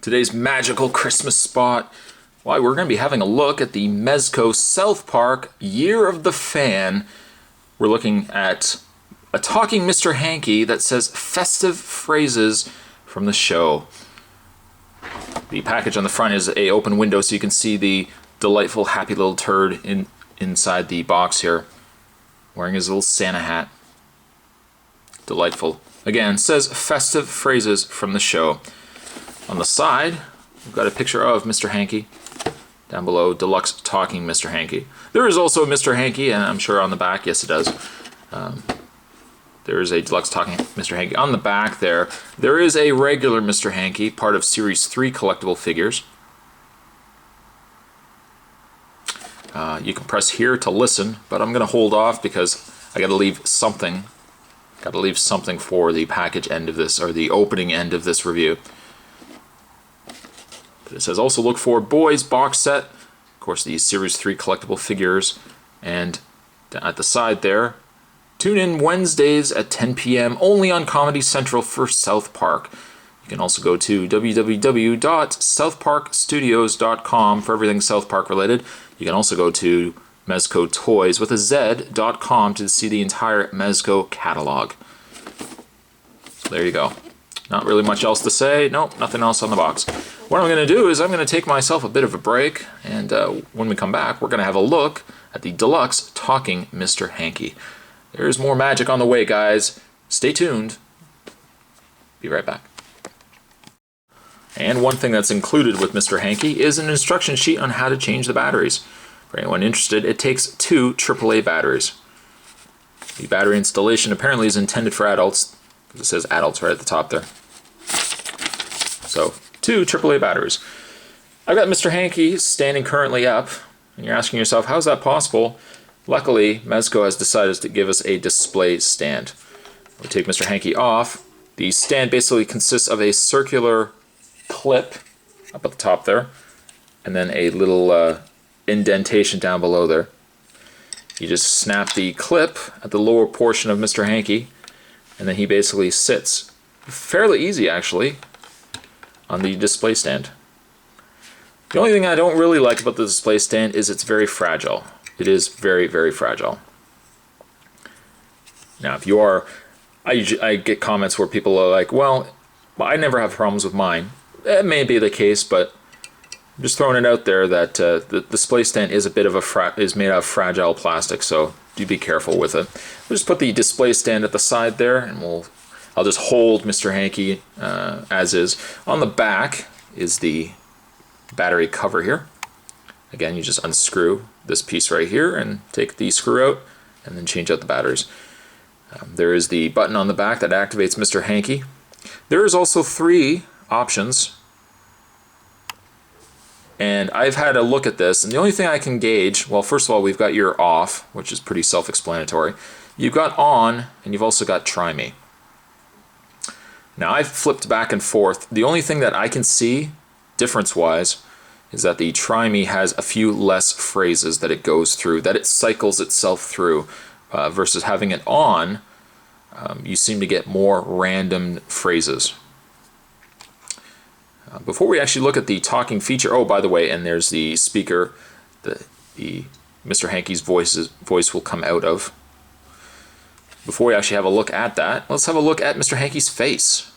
Today's magical Christmas spot. Why, we're going to be having a look at the Mezco South Park Year of the Fan. We're looking at a talking Mr. Hankey that says festive phrases from the show. The package on the front is a open window so you can see the delightful happy little turd inside the box here, wearing his little Santa hat. Delightful. Again, says festive phrases from the show. On the side, we've got a picture of Mr. Hankey. Down below, Deluxe talking Mr. Hankey. There is also a Mr. Hankey, and I'm sure on the back, yes it does. There is a Deluxe talking Mr. Hankey. On the back there is a regular Mr. Hankey, part of Series 3 collectible figures. You can press here to listen, but I'm going to hold off because I got to leave something. Got to leave something for the package end of this, or the opening end of this review. But it says also look for Boys box set. Of course, the Series 3 collectible figures. And at the side there, tune in Wednesdays at 10 p.m. only on Comedy Central for South Park. You can also go to www.southparkstudios.com for everything South Park related. You can also go to Mezco Toys with a Z.com to see the entire Mezco catalog. So there you go. Not really much else to say. Nope, nothing else on the box. What I'm going to do is I'm going to take myself a bit of a break, and when we come back, we're going to have a look at the Deluxe talking Mr. Hankey. There's more magic on the way, guys. Stay tuned. Be right back. And one thing that's included with Mr. Hankey is an instruction sheet on how to change the batteries. For anyone interested, it takes 2 AAA batteries. The battery installation apparently is intended for adults, because it says adults right at the top there. So, 2 AAA batteries. I've got Mr. Hankey standing currently up, and you're asking yourself, how is that possible? Luckily, Mezco has decided to give us a display stand. We take Mr. Hankey off. The stand basically consists of a circular clip up at the top there, and then a little indentation down below there. You just snap the clip at the lower portion of Mr. Hankey, and then he basically sits fairly easy actually on the display stand. The only thing I don't really like about the display stand is it's very fragile. It is very, very fragile. Now, if you are, I get comments where people are like, well, I never have problems with mine. It may be the case, but I'm just throwing it out there that the display stand is a bit of is made out of fragile plastic, so do be careful with it. We'll just put the display stand at the side there, and I'll just hold Mr. Hankey as is. On the back is the battery cover here. Again, you just unscrew this piece right here and take the screw out and then change out the batteries. There is the button on the back that activates Mr. Hankey. There is also 3 options, and I've had a look at this, and the only thing I can gauge, well, first of all, we've got your off, which is pretty self-explanatory. You've got on, and you've also got try me. Now, I've flipped back and forth. The only thing that I can see, difference-wise, is that the try me has a few less phrases that it goes through, that it cycles itself through, versus having it on, you seem to get more random phrases. Before we actually look at the talking feature, oh, by the way, and there's the speaker, the Mr. Hankey's voice will come out of. Before we actually have a look at that, let's have a look at Mr. Hankey's face,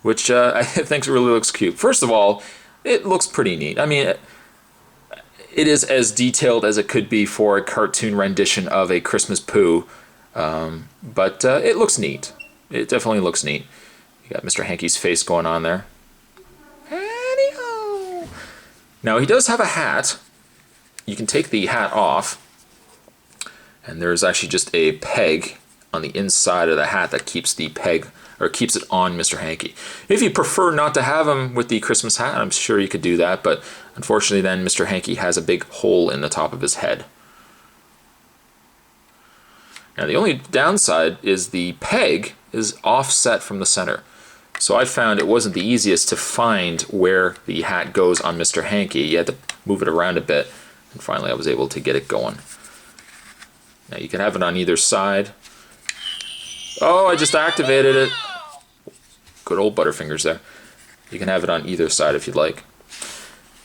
which I think really looks cute. First of all, it looks pretty neat. I mean, it is as detailed as it could be for a cartoon rendition of a Christmas Pooh, but it looks neat. It definitely looks neat. You got Mr. Hankey's face going on there. Now, he does have a hat. You can take the hat off, and there's actually just a peg on the inside of the hat that keeps the peg, or keeps it on Mr. Hankey. If you prefer not to have him with the Christmas hat, I'm sure you could do that, but unfortunately then Mr. Hankey has a big hole in the top of his head. Now, the only downside is the peg is offset from the center. So I found it wasn't the easiest to find where the hat goes on Mr. Hankey. You had to move it around a bit, and finally I was able to get it going. Now you can have it on either side. Oh, I just activated it. Good old Butterfingers there. You can have it on either side if you'd like.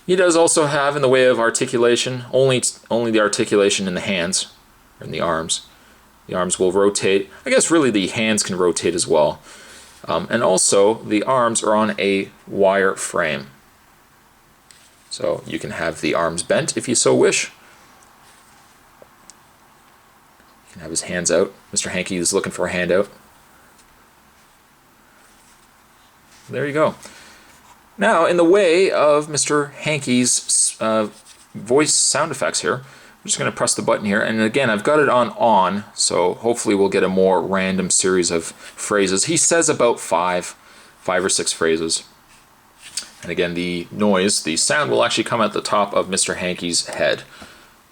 He does also have, in the way of articulation, only the articulation in the hands, or in the arms. The arms will rotate. I guess really the hands can rotate as well. And also, the arms are on a wire frame. So you can have the arms bent if you so wish. You can have his hands out. Mr. Hankey is looking for a handout. There you go. Now, in the way of Mr. Hankey's voice sound effects here, I'm just going to press the button here, and again, I've got it on, so hopefully we'll get a more random series of phrases. He says about five or six phrases. And again, the noise, the sound will actually come at the top of Mr. Hankey's head,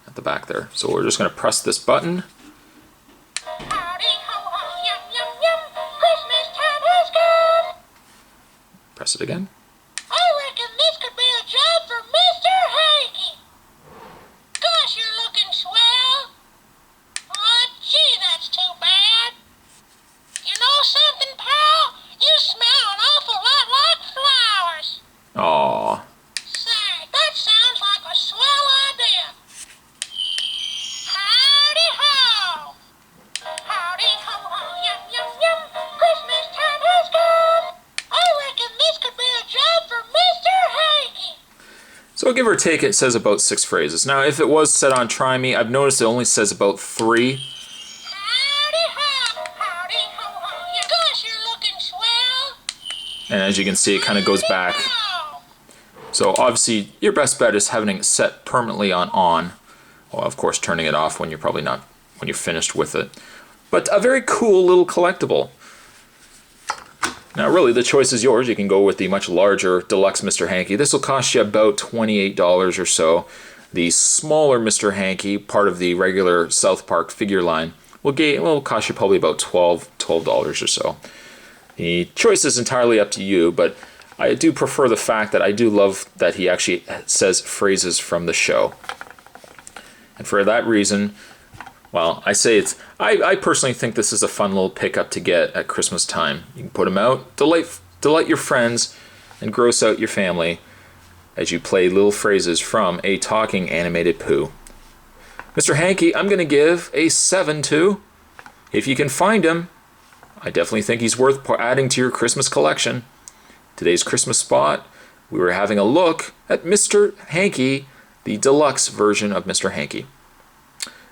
at the back there. So we're just going to press this button. Howdy ho ho, yum yum yum, Christmas time has come. Press it again. I reckon this could be a job for Mr. Hankey. Gosh, you're looking swell. Oh, gee, that's too bad. You know something, pal? You smell an awful lot like flowers. Aww. Say, that sounds like a swell idea. Howdy ho. Howdy ho ho, yum yum yum, Christmas time has come. I reckon this could be a job for Mr. Hankey. So give or take, it says about 6 phrases. Now, if it was set on Try Me, I've noticed it only says about 3. Howdy ho, howdy ho ho, yeah. Gosh, you're looking swell. And as you can see, it kind of goes back. Ho. So obviously, your best bet is having it set permanently on. Well, of course, turning it off when you're probably not, when you're finished with it. But a very cool little collectible. Now really, the choice is yours. You can go with the much larger Deluxe Mr. Hankey. This will cost you about $28 or so. The smaller Mr. Hankey, part of the regular South Park figure line, will cost you probably about $12 or so. The choice is entirely up to you, but I do prefer the fact that I do love that he actually says phrases from the show. And for that reason, well, I personally think this is a fun little pickup to get at Christmas time. You can put them out, delight your friends, and gross out your family as you play little phrases from a talking animated Pooh. Mr. Hankey, I'm going to give a 7 to. If you can find him, I definitely think he's worth adding to your Christmas collection. Today's Christmas spot, we were having a look at Mr. Hankey, the deluxe version of Mr. Hankey.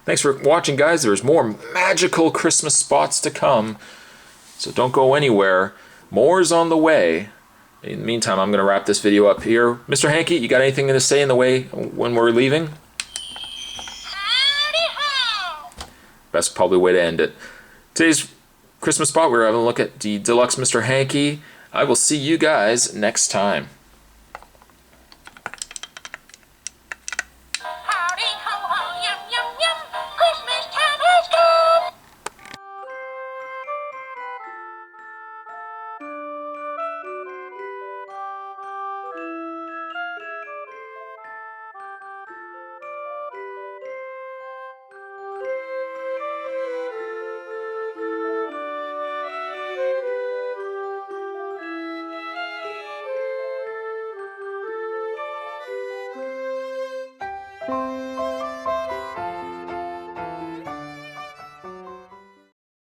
Thanks for watching, guys. There's more magical Christmas spots to come, so don't go anywhere. More's on the way. In the meantime, I'm going to wrap this video up here. Mr. Hankey, you got anything to say in the way when we're leaving? Howdy ho. Best probably way to end it. Today's Christmas spot, we're having a look at the Deluxe Mr. Hankey. I will see you guys next time.